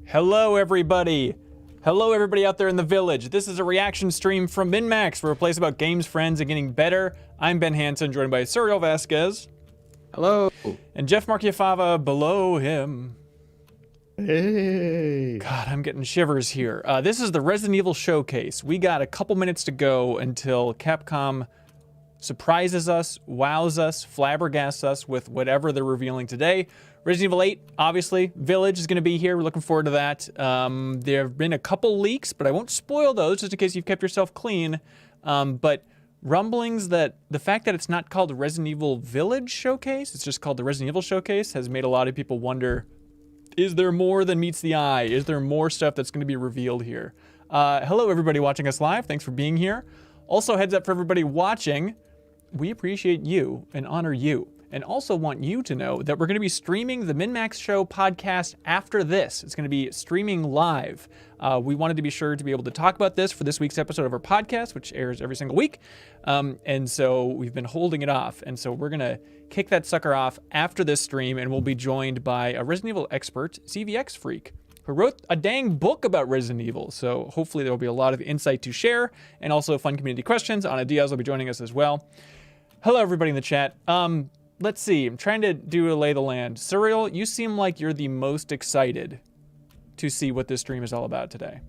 Hello, everybody. Hello, everybody out there in the village. This is a reaction stream from MinnMax, where a place about games, friends, and getting better. I'm Ben Hanson, joined by Suriel Vazquez. Hello. And Jeff Marchiafava below him. Hey. God, I'm getting shivers here. This is the Resident Evil Showcase. We got a couple minutes to go until Capcom surprises us, wows us, flabbergasts us with whatever they're revealing today. Resident Evil 8, obviously. Village is going to be here. We're looking forward to that. There have been a couple leaks, but I won't spoil those just in case you've kept yourself clean. But rumblings that the fact that it's not called the Resident Evil Village Showcase, it's just called the Resident Evil Showcase, has made a lot of people wonder, is there more than meets the eye? Is there more stuff that's going to be revealed here? Hello, everybody watching us live. Thanks for being here. Also, heads up for everybody watching, we appreciate you and honor you. And also want you to know that we're going to be streaming the MinnMax Show podcast after this. It's going to be streaming live. We wanted to be sure to be able to talk about this for this week's episode of our podcast, which airs every single week. And so we've been holding it off. And so we're going to kick that sucker off after this stream, and we'll be joined by a Resident Evil expert, CVX Freak, who wrote a dang book about Resident Evil. So hopefully there will be a lot of insight to share, and also fun community questions. Ana Diaz will be joining us as well. Hello, everybody in the chat. Let's see, I'm trying to do a lay of the land. Suriel, you seem like you're the most excited to see what this stream is all about today.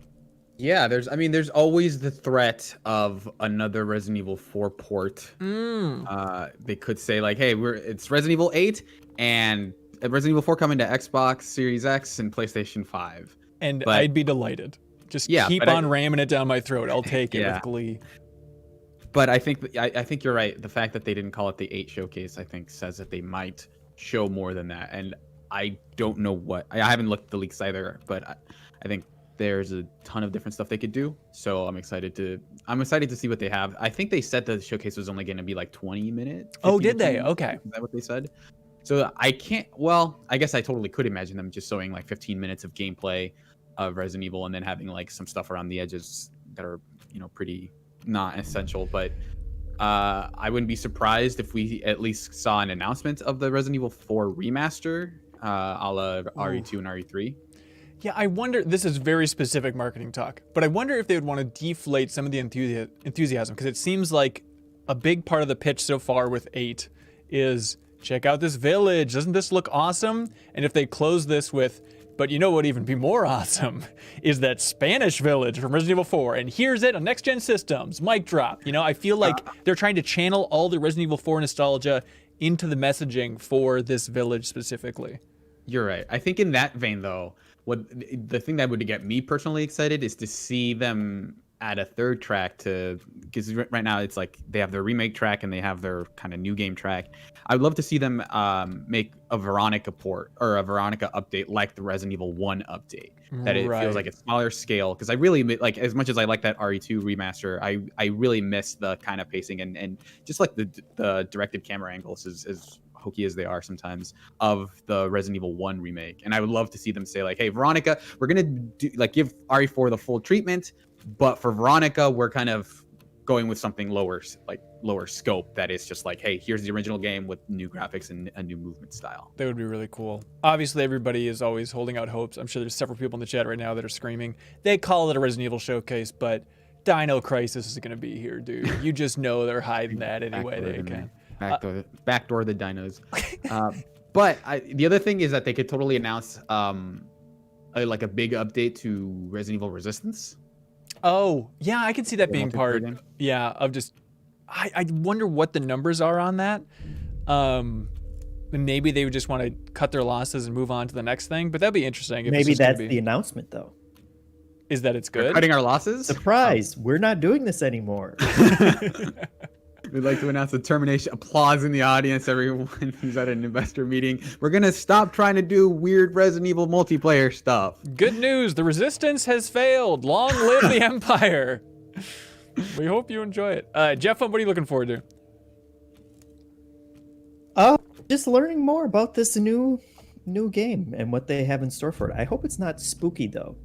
Yeah, there's always the threat of another Resident Evil 4 port. They could say like, hey, it's Resident Evil 8 and Resident Evil 4 coming to Xbox Series X and PlayStation 5. And I'd be delighted. Just keep on ramming it down my throat. I'll take it with glee. But I think you're right. The fact that they didn't call it the 8 showcase, I think, says that they might show more than that. And I don't know what. I haven't looked at the leaks either, but I think there's a ton of different stuff they could do. So I'm excited to see what they have. I think they said the showcase was only going to be like 20 minutes. Oh, did they? Okay. Is that what they said? So I can't. Well, I guess I totally could imagine them just showing like 15 minutes of gameplay of Resident Evil and then having like some stuff around the edges that are, pretty not essential, but I wouldn't be surprised if we at least saw an announcement of the Resident Evil 4 remaster, a la RE2 and RE3. Yeah, I wonder, this is very specific marketing talk, but I wonder if they would want to deflate some of the enthusiasm, because it seems like a big part of the pitch so far with 8 is, check out this village, doesn't this look awesome? And if they close this with, but you know what would even be more awesome is that Spanish village from Resident Evil 4, and here's it on next-gen systems, mic drop. I feel like they're trying to channel all the Resident Evil 4 nostalgia into the messaging for this village specifically. You're right. I think in that vein, though, the thing that would get me personally excited is to see them add a third track because right now it's like they have their remake track and they have their kind of new game track. I would love to see them make a Veronica port or a Veronica update like the Resident Evil 1 update. That it feels like a smaller scale, because I really like, as much as I like that RE2 remaster, I really miss the kind of pacing and just like the directed camera angles as hokey as they are sometimes of the Resident Evil 1 remake. And I would love to see them say like, hey, Veronica, we're gonna give RE4 the full treatment, but for Veronica, we're kind of going with something lower scope. That is just like, hey, here's the original game with new graphics and a new movement style. That would be really cool. Obviously, everybody is always holding out hopes. I'm sure there's several people in the chat right now that are screaming. They call it a Resident Evil showcase, but Dino Crisis is going to be here, dude. You just know they're hiding that any way they can. Backdoor the dinos. But the other thing is that they could totally announce like a big update to Resident Evil Resistance. Oh, yeah, I can see that being part, of just, I wonder what the numbers are on that. Maybe they would just want to cut their losses and move on to the next thing, but that'd be interesting. If maybe that's the announcement, though. Is that it's good? We're cutting our losses? Surprise, we're not doing this anymore. We'd like to announce the termination. Applause in the audience, everyone who's at an investor meeting. We're going to stop trying to do weird Resident Evil multiplayer stuff. Good news. The Resistance has failed. Long live the Empire. We hope you enjoy it. Jeff, what are you looking forward to? Just learning more about this new game and what they have in store for it. I hope it's not spooky, though.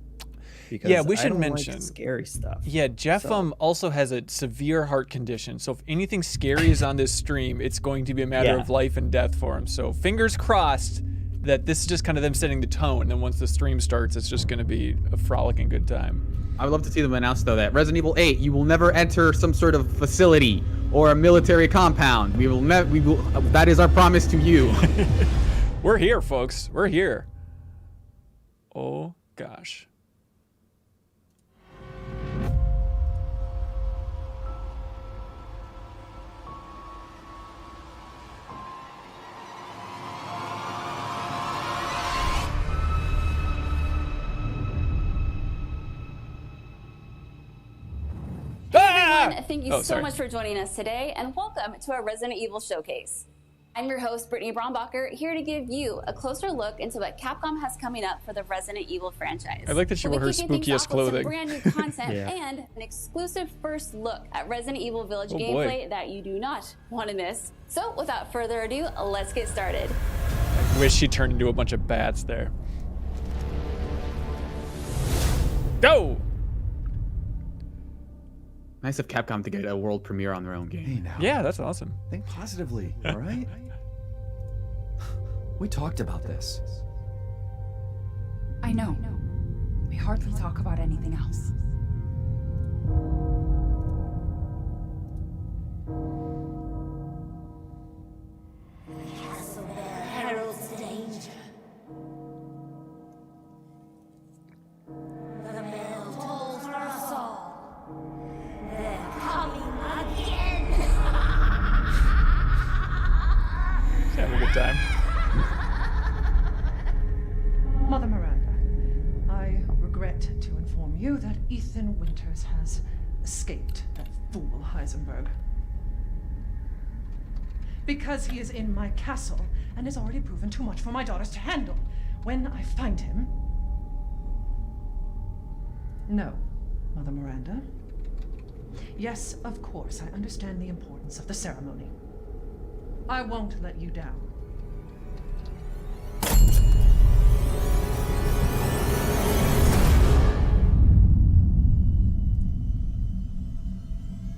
Yeah, we should mention scary stuff. Yeah, Jeff also has a severe heart condition, so if anything scary is on this stream, it's going to be a matter of life and death for him. So fingers crossed, that this is just kind of them setting the tone. And then once the stream starts, it's just going to be a frolicking good time. I would love to see them announce, though, that Resident Evil 8, you will never enter some sort of facility or a military compound. We will that is our promise to you. We're here, folks. We're here. Oh, gosh. Thank you so much for joining us today, and welcome to our Resident Evil Showcase. I'm your host, Brittany Brombacher, here to give you a closer look into what Capcom has coming up for the Resident Evil franchise. I like that she wore her spookiest clothing. Brand new content and an exclusive first look at Resident Evil Village gameplay that you do not want to miss. So, without further ado, let's get started. I wish she turned into a bunch of bats there. Go! Nice of Capcom to get a world premiere on their own game. Hey now. Yeah, that's awesome. Think positively, all right? We talked about this. I know. We hardly talk about anything else. The castle there heralds danger. The bell tolls for us all. They're coming again. Having a good time. Mother Miranda, I regret to inform you that Ethan Winters has escaped that fool Heisenberg. Because he is in my castle and has already proven too much for my daughters to handle. When I find him... No, Mother Miranda. Yes, of course, I understand the importance of the ceremony. I won't let you down.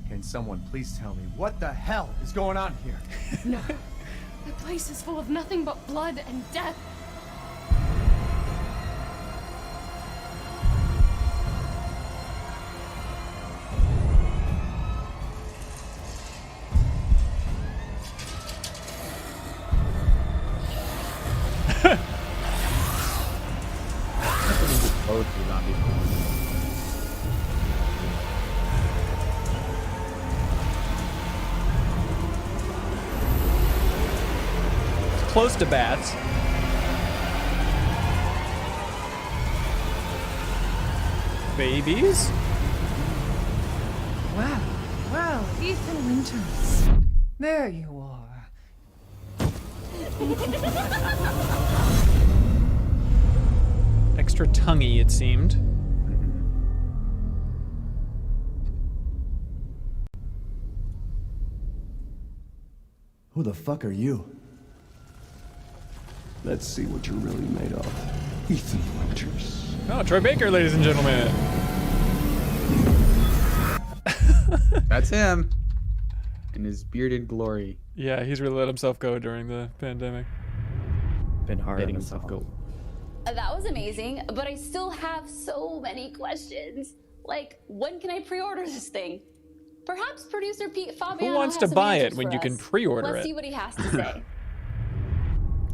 Can someone please tell me what the hell is going on here? No. The place is full of nothing but blood and death. Close to bats. Babies? Well, Ethan Winters. There you are. Extra tonguey, it seemed. Who the fuck are you? Let's see what you're really made of. Ethan Winters. Oh, Troy Baker, ladies and gentlemen. That's him. In his bearded glory. Yeah, he's really let himself go during the pandemic. Been hard on Letting himself. himself go. That was amazing, but I still have so many questions. Like, when can I pre-order this thing? Perhaps producer Pete Fabiano Who wants has to some buy it answers when for you can us. pre-order Let's it? see what he has to say.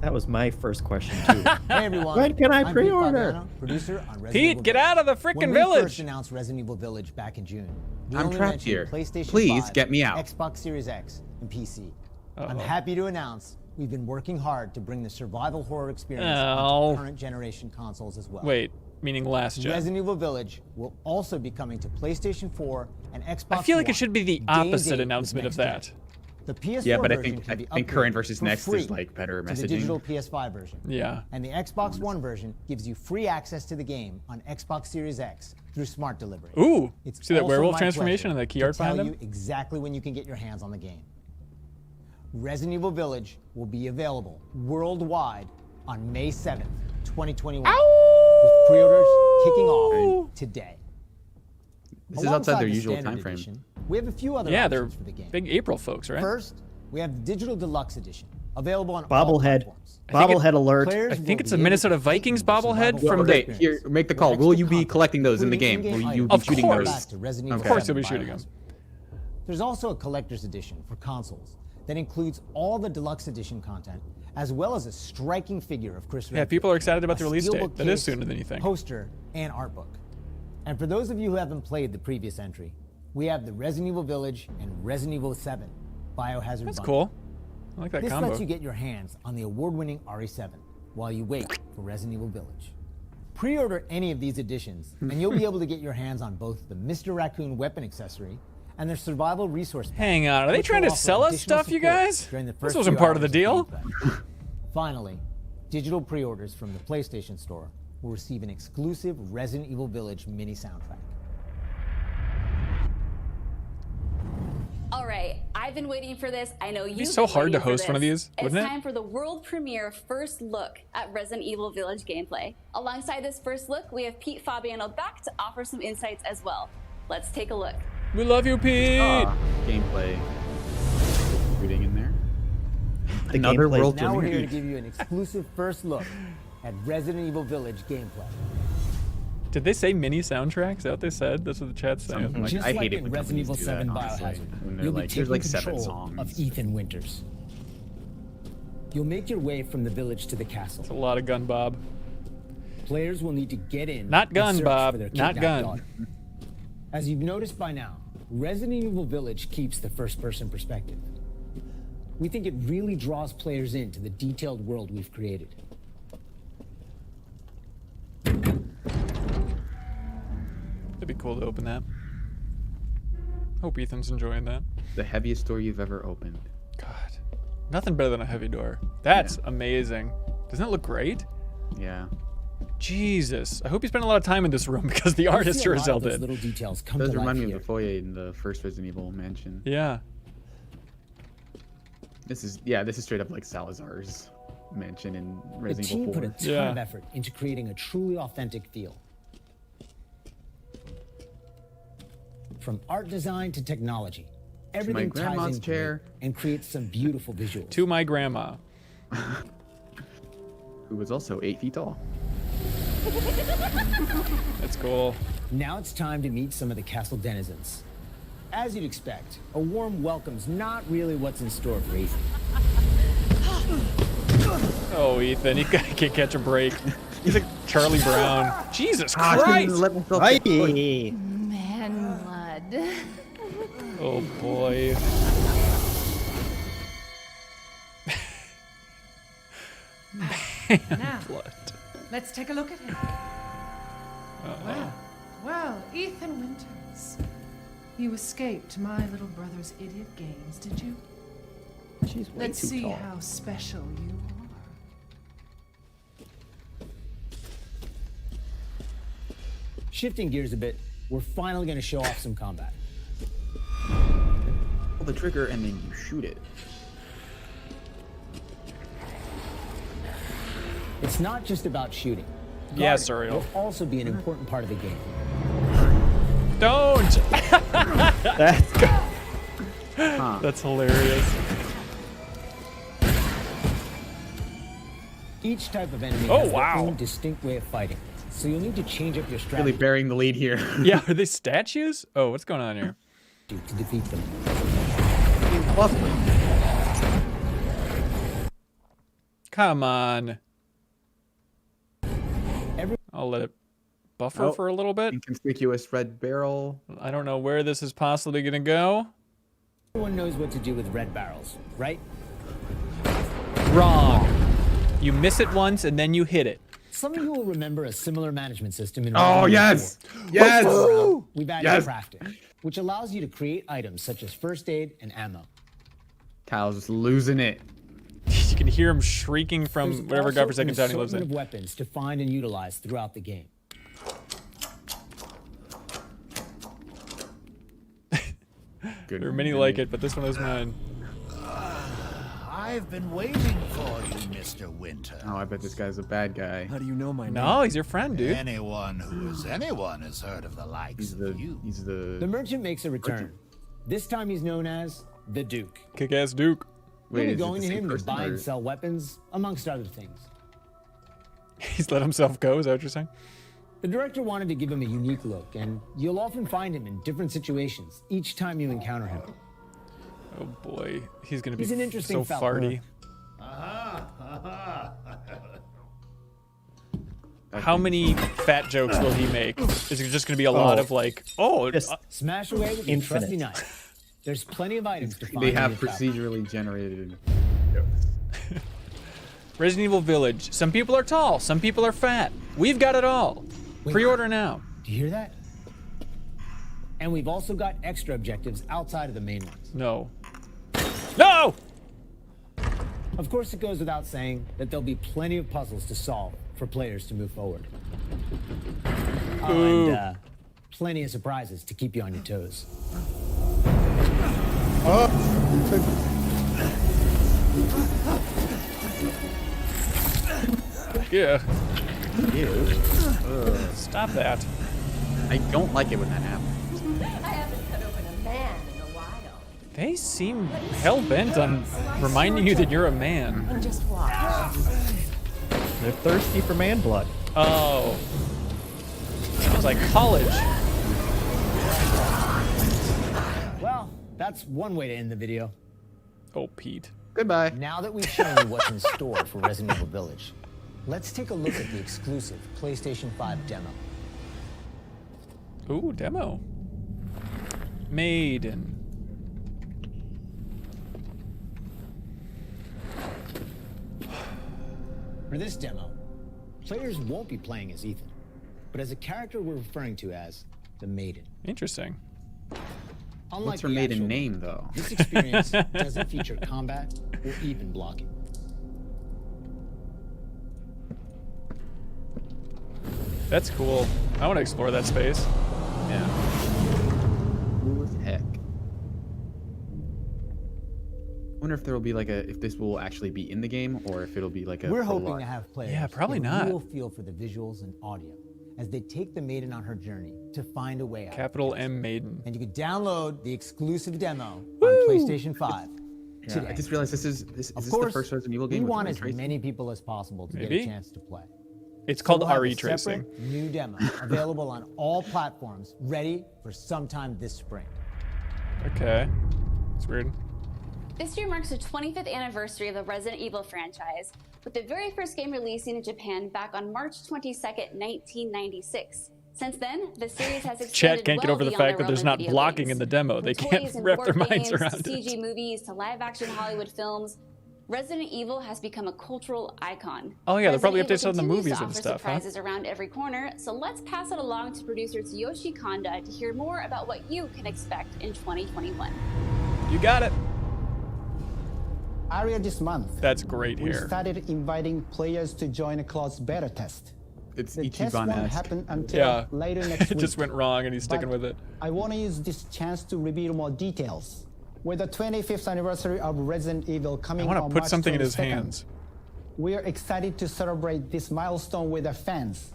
That was my first question too. Hey everyone. When can I I'm Pete pre-order? Fabiano, producer on Resident Pete, Evil get Village. out of the frickin' When we village. first announced Resident Evil Village back in June, we I'm only trapped mentioned here. PlayStation Please 5, get me out. Xbox Series X, and PC. I'm Uh-oh. happy to announce we've been working hard to bring the survival horror experience Oh. to current generation consoles as well. Wait, meaning last gen. Resident Evil Village will also be coming to PlayStation 4 and Xbox I feel like One it should be the day and opposite date announcement with of next that. gen. The PS4 Yeah, but I version think can be current upgraded versus for next free is like better to the messaging. digital PS5 version. Yeah. And the Xbox One version gives you free access to the game on Xbox Series X through Smart Delivery. Ooh, It's see that also werewolf my transformation and pleasure the key to art behind tell him? you exactly when you can get your hands on the game. Resident Evil Village will be available worldwide on May 7th, 2021, with pre-orders kicking off today. This is outside their Alongside the usual standard time frame. edition, we have a few other Yeah, they're options for the game. big April folks, right? First, we have the Digital Deluxe Edition, Available on all Bobblehead. platforms. Bobblehead alert. Players I think will it's a be able Minnesota to Vikings take the bobblehead survival from Okay, experience here, make the with call. Will extra you be content, collecting those in the including game? Will in-game you be items Of shooting course. those? back to Resident Of Evil course 7 he'll be shooting Biohazard. them. There's also a collector's edition for consoles that includes all the deluxe edition content, as well as a striking figure of Kris. Yeah, people are excited about the a release date. steelbook That is case, sooner than you think. Poster and art book. And for those of you who haven't played the previous entry, we have the Resident Evil Village and Resident Evil 7 Biohazard That's bundle. cool. I like that This combo. lets you get your hands on the award-winning RE7 while you wait for Resident Evil Village. Pre-order any of these editions, and you'll be able to get your hands on both the Mr. Raccoon weapon accessory and their survival resource pack. Hang on, are they which trying will to offer sell us additional stuff, you support guys? during the This first wasn't few part of the hours deal. gameplay. Finally, digital pre-orders from the PlayStation Store will receive an exclusive Resident Evil Village mini soundtrack. All right, I've been waiting for this. I know you've so been hard to waiting for host one of this. these, wouldn't It's it? time for the world premiere first look at Resident Evil Village gameplay. Alongside this first look, we have Pete Fabiano back to offer some insights as well. Let's take a look. We love you, Pete. Gameplay. Shooting in there. The Another gameplay's world Now we're here premiere. to give you an exclusive first look at Resident Evil Village gameplay. Did they say mini soundtrack? Is that what they said? That's what the chat's saying. Like, Just I like hate it in when Resident companies Evil do that, 7 honestly. Biohazard, When they're you'll be like, there's taking like 7 control songs. of Ethan Winters. You'll make your way from the village to the castle. It's a lot of gun, Bob. Players will need to get in. Not and gun, search Bob. for their Not kidnapped gun. daughter. As you've noticed by now, Resident Evil Village keeps the first-person perspective. We think it really draws players into the detailed world we've created. It'd be cool to open that. Hope Ethan's enjoying that. The heaviest door you've ever opened. God, nothing better than a heavy door. That's amazing. Doesn't it look great? Yeah. Jesus. I hope you spent a lot of time in this room because the You'll artist see a sure lot as hell of those did. little details come Those to life remind me here. of the foyer in the first Resident Evil mansion. Yeah. This is straight up like Salazar's mansion in The Resident team Evil put 4. a ton of effort into creating a truly authentic feel. From art design to technology, everything ties grandma's into chair. it and creates some beautiful visuals. To my grandma. Who was also 8 feet tall. That's cool. Now it's time to meet some of the castle denizens. As you'd expect, a warm welcome's not really what's in store for Ethan. Oh, Ethan, you can't catch a break. He's like Charlie Brown. Jesus I couldn't Christ! let myself Aye. get pushed. Man blood. Oh boy. Now, Blood. let's take a look at him. Well, Ethan Winters. You escaped my little brother's idiot games, did you? She's way Let's too see tall. how special you are. Shifting gears a bit, we're finally going to show off some combat. Pull the trigger and then you shoot it. It's not just about shooting. Yeah, Guarding Suriel. will also be an important part of the game. Don't! That's That's hilarious. Each type of enemy Oh, has wow. their own distinct way of fighting, so you'll need to change up your Really strategy bearing the lead here. Yeah, are they statues? Oh, what's going on here? to defeat them. Come on. Every- I'll let it buffer for a little bit. Inconspicuous red barrel. I don't know where this is possibly gonna go. Everyone knows what to do with red barrels, right? Wrong. You miss it once and then you hit it. Some of you will remember a similar management system in Oh, Resident Evil yes! 4. Yes! Around, we've added Yes! crafting, which allows you to create items such as first aid and ammo. Kyle's just losing it. You can hear him shrieking from There's whatever also godforsaken an town he lives assortment in. of weapons to find and utilize throughout the game. Good. There are many like it, but this one is mine. I've been waiting for you, Mr. Winter. Oh, I bet this guy's a bad guy. How do you know my name? No, he's your friend, dude. Anyone who is anyone has heard of the likes of you. He's The the merchant makes a return. This time he's known as the Duke. Kick-ass Duke. We'll Wait, be is it going the to same him to person, buy or- and sell weapons, amongst other things. He's let himself go, is that what you're saying? The director wanted to give him a unique look, and you'll often find him in different situations each time you encounter him. Oh boy, he's gonna be He's an interesting so fellow. farty. How many fat jokes will he make? Is it just gonna be a lot of like, Just Smash away with your trusty knife. There's plenty of items to find. They in have your trap. procedurally generated. Resident Evil Village. Some people are tall, some people are fat. We've got it all. Wait. Pre-order now. Do you hear that? And we've also got extra objectives outside of the main ones. No. No! Of course, it goes without saying that there'll be plenty of puzzles to solve for players to move forward. Oh, and plenty of surprises to keep you on your toes. Yeah. Stop that. I don't like it when that happens. I haven't cut open a man in a while. They seem hell-bent on reminding you that you're a man. And just watch. They're thirsty for man blood. Oh. Sounds like college. Well, that's one way to end the video. Oh, Pete. Goodbye. Now that we've shown you what's in store for Resident Evil Village, let's take a look at the exclusive PlayStation 5 demo. Ooh, demo. Maiden. For this demo, players won't be playing as Ethan, but as a character we're referring to as the Maiden. Interesting. Unlike What's her the maiden actual name, game, though? This experience doesn't feature combat or even blocking. That's cool. I want to explore that space. Yeah. Cool as heck. I wonder if there will be like if this will actually be in the game or if it'll be like a. We're hoping to have players Yeah, probably get a not. real feel for the visuals and audio as they take the Maiden on her journey to find a way out. Capital M Maiden. And you can download the exclusive demo on PlayStation 5 Yeah, today. I just realized this is this Of the course, first Resident Evil game. we with want ray as tracing? many people as possible to get Maybe. a chance to play. It's So called we'll have RE a tracing. separate new demo available on all platforms, ready for sometime this spring. Okay. It's weird. This year marks the 25th anniversary of the Resident Evil franchise, with the very first game releasing in Japan back on March 22nd, 1996. Since then, the series has expanded Chat can't get well over the beyond fact that their there's realm not of video blocking games. in the demo. From They can't toys and wrap board their minds games, around to it. CG movies to live-action Hollywood films, Resident Evil has become a cultural icon. Oh, yeah, they're probably Resident updates on the Evil movies continues to and offer stuff, huh? surprises around every corner, so let's pass it along to producer Tsuyoshi Kanda to hear more about what you can expect in 2021. You got it. Earlier this month, That's great we hair. started inviting players to join a closed beta test. It's The test won't Ichiban-esque. happen until Yeah. later next It week. just went wrong and he's sticking But with it. I want to use this chance to reveal more details. With the 25th anniversary of Resident Evil I coming want on to put March something in his 22nd, hands. we are excited to celebrate this milestone with our fans.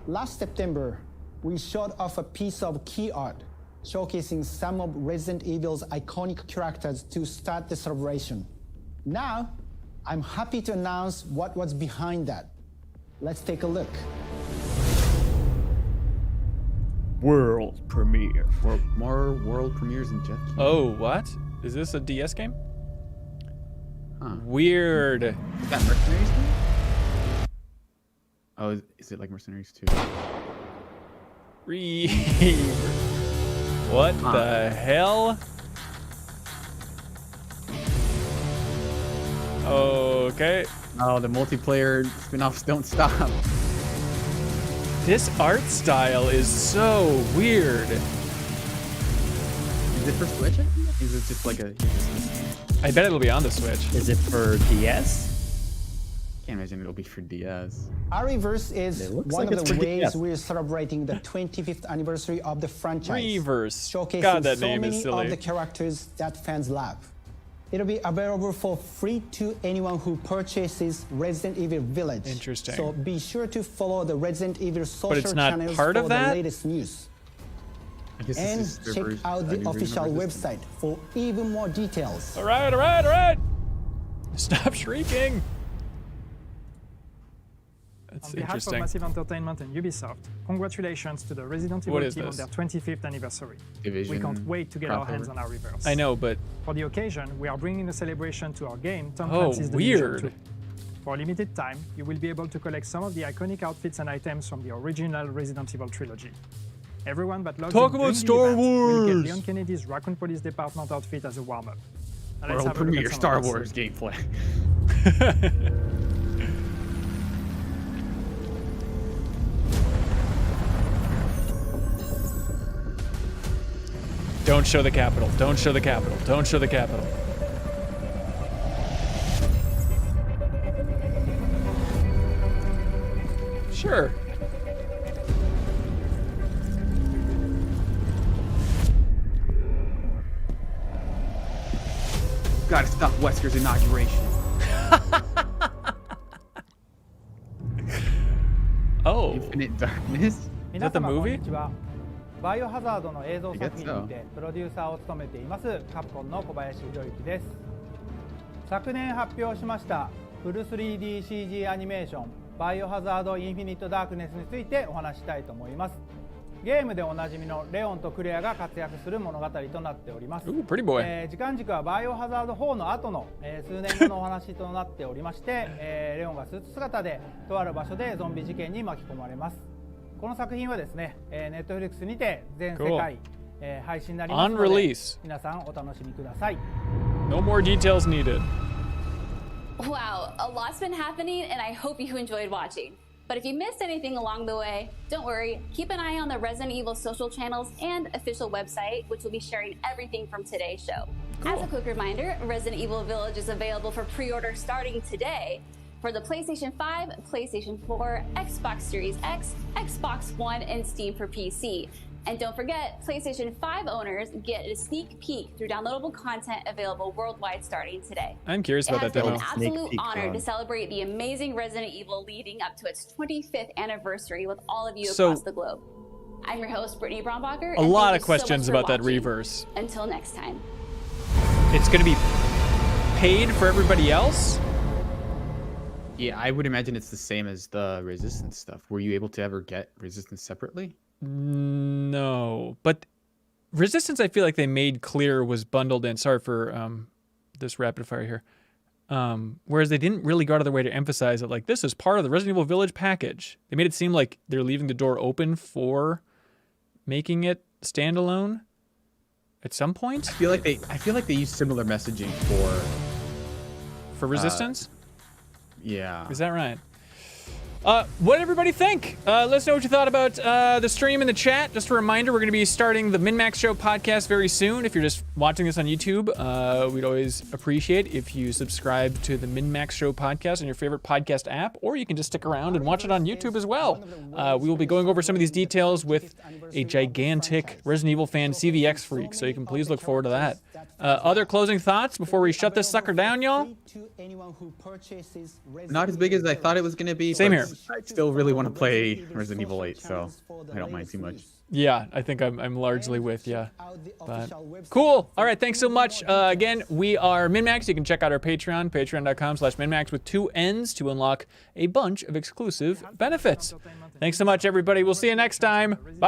Last September, we showed off a piece of key art showcasing some of Resident Evil's iconic characters to start the celebration. Now, I'm happy to announce what was behind that. Let's take a look. World premiere. More world premieres than Jeff. Oh, what? Is this a DS game? Huh. Weird. Is that Mercenaries 2? Oh, is it like Mercenaries 2? What the hell? Okay. Oh, the multiplayer spin-offs don't stop. This art style is so weird. Is it for Switch? Is it just like a? I bet it'll be on the Switch. Is it for DS? Can't imagine it'll be for DS. Ariverse is It looks one like of it's the for ways DS. we're celebrating the 25th anniversary of the franchise. Reverse. Showcasing God, that so name many is silly. of the characters that fans love. It'll be available for free to anyone who purchases Resident Evil Village. Interesting. So be sure to follow the Resident Evil social it's not channels part for of the that? latest news. I guess And this is their check version- out a the new version official of Resistance. website for even more details. All right, all right, all right. Stop shrieking. That's On behalf interesting. of Massive Entertainment and Ubisoft, congratulations to the Resident Evil team on their 25th anniversary. Division, we can't wait to get our hands on our reverse. I know, but... For the occasion, we are bringing a celebration to our game, Tom Oh, Clancy's The weird. Division 2. For a limited time, you will be able to collect some of the iconic outfits and items from the original Resident Evil trilogy. Everyone but logs Talk in about during the Star event will get Wars! Leon Kennedy's Raccoon Police Department outfit as a warm-up. Now let's World have a look at premiere some of Star this. Wars gameplay. Don't show the capital. Don't show the capital. Don't show the capital. Sure. Gotta stop Wesker's inauguration. Oh. Infinite Darkness? Is that the movie? バイオハザードの映像 I 作 guess 品 so. にてプロデューサーを務めていますカプコンの小林博之です。昨年発表しましたフル 3DCG アニメーションバイオハザードインフィニットダークネスについてお話したいと思います。ゲームでおなじみのレオンとクレアが活躍する物語となっております。Ooh, pretty boy. 時間軸はバイオハザード4の後の、数年後のお話となっておりまして、レオンがスーツ姿でとある場所でゾンビ事件に巻き込まれます。この作品はですね、Netflix にて全世界、配信になりますので On release. 皆さんお楽しみください。 No more details needed. Wow, a lot's been happening, and I hope you enjoyed watching. But if you missed anything along the way, don't worry. Keep an eye on the Resident Evil social channels and official website, which will be sharing everything from today's show. Cool. As a quick reminder, Resident Evil Village is available for pre-order starting today for the PlayStation 5, PlayStation 4, Xbox Series X, Xbox One, and Steam for PC. And don't forget, PlayStation 5 owners get a sneak peek through downloadable content available worldwide starting today. I'm curious about that It has demo. been an absolute honor to celebrate the amazing Resident Evil leading up to its 25th anniversary with all of you across the globe. I'm your host, Brittany Brombacher. A lot of questions about that reverse. Until next time. It's going to be paid for everybody else? Yeah, I would imagine it's the same as the Resistance stuff. Were you able to ever get Resistance separately? No, but Resistance, I feel like they made clear was bundled in. Sorry for this rapid fire here. Whereas they didn't really go out of their way to emphasize that, like, this is part of the Resident Evil Village package. They made it seem like they're leaving the door open for making it standalone at some point. I feel like they use similar messaging for Resistance. Yeah. Is that right? What did everybody think? Let us know what you thought about the stream in the chat. Just a reminder, we're going to be starting the MinnMax Show podcast very soon. If you're just watching this on YouTube, we'd always appreciate if you subscribe to the MinnMax Show podcast on your favorite podcast app, or you can just stick around and watch it on YouTube as well. We will be going over some of these details with a gigantic Resident Evil fan CVX freak, so you can please look forward to that. Other closing thoughts before we shut this sucker down, y'all? Not as big as I thought it was going to be. Same here. I still really want to play Resident Evil 8, so I don't mind too much. Yeah, I think I'm largely with you. But cool. All right, thanks so much. Again, we are MinnMax. You can check out our Patreon, patreon.com/MinnMax with 2 N's to unlock a bunch of exclusive benefits. Thanks so much, everybody. We'll see you next time. Bye.